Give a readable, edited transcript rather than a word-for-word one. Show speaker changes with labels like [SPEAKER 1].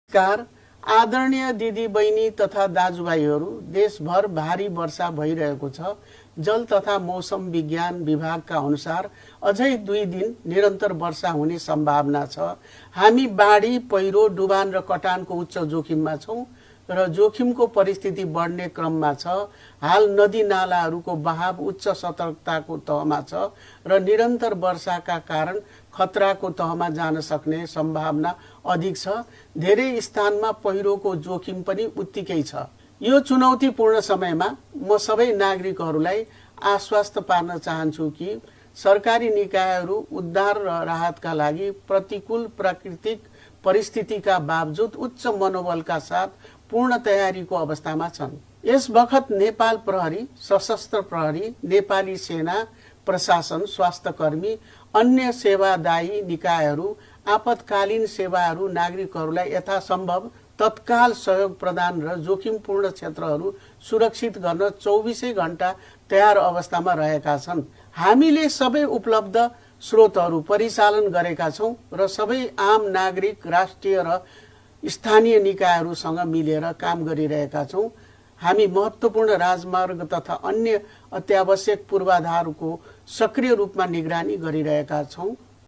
[SPEAKER 1] नमस्कार आदरणीय दिदी बहिनी तथा दाजुभाइहरू, देशभर भारी वर्षा भइरहेको छ। जल तथा मौसम विज्ञान विभागका अनुसार अझै 2 दिन निरन्तर वर्षा हुने सम्भावना छ। हामी बाढी, पहिरो, डुबान र कटानको उच्च जोखिममा छौं र जोखिमको परिस्थिति बढ्ने क्रममा छ। हाल नदी नालाहरूको बहाव उच्च सतर्कताको तहमा छ र निरन्तर वर्षाका कारण खतराको तहमा जान सक्ने सम्भावना अधिक छ। धेरै स्थानमा पहिरोको जोखिम पनि उत्तिकै छ। यो चुनौतीपूर्ण समयमा म सबै नागरिकहरूलाई आश्वस्त पार्न चाहन्छु कि सरकारी निकायहरू उद्धार र राहतका लागि प्रतिकूल प्राकृतिक परिस्थितिका बावजुद उच्च मनोबलका साथ पूर्ण तयारीको अवस्थामा छन्। यस बखत नेपाल प्रहरी, सशस्त्र प्रहरी, नेपाली सेना, प्रशासन, स्वास्थ्यकर्मी, अन्य सेवादायी निकायहरू आपतकालीन सेवाहरू नागरिकहरूलाई यथासम्भव तत्काल सहयोग प्रदान र जोखिमपूर्ण क्षेत्रहरू सुरक्षित गर्न 24 घण्टा तयार अवस्थामा रहेका छन्। हामीले सबै उपलब्ध स्रोतहरू परिचालन गरेका छौं र सबै आम नागरिक, राष्ट्रिय र स्थानीय निकायहरूसँग मिलेर काम गरिरहेका छौं। हामी महत्त्वपूर्ण राजमार्ग तथा अन्य अत्यावश्यक पूर्वाधारको सक्रिय रूपमा निगरानी गरिरहेका छौं।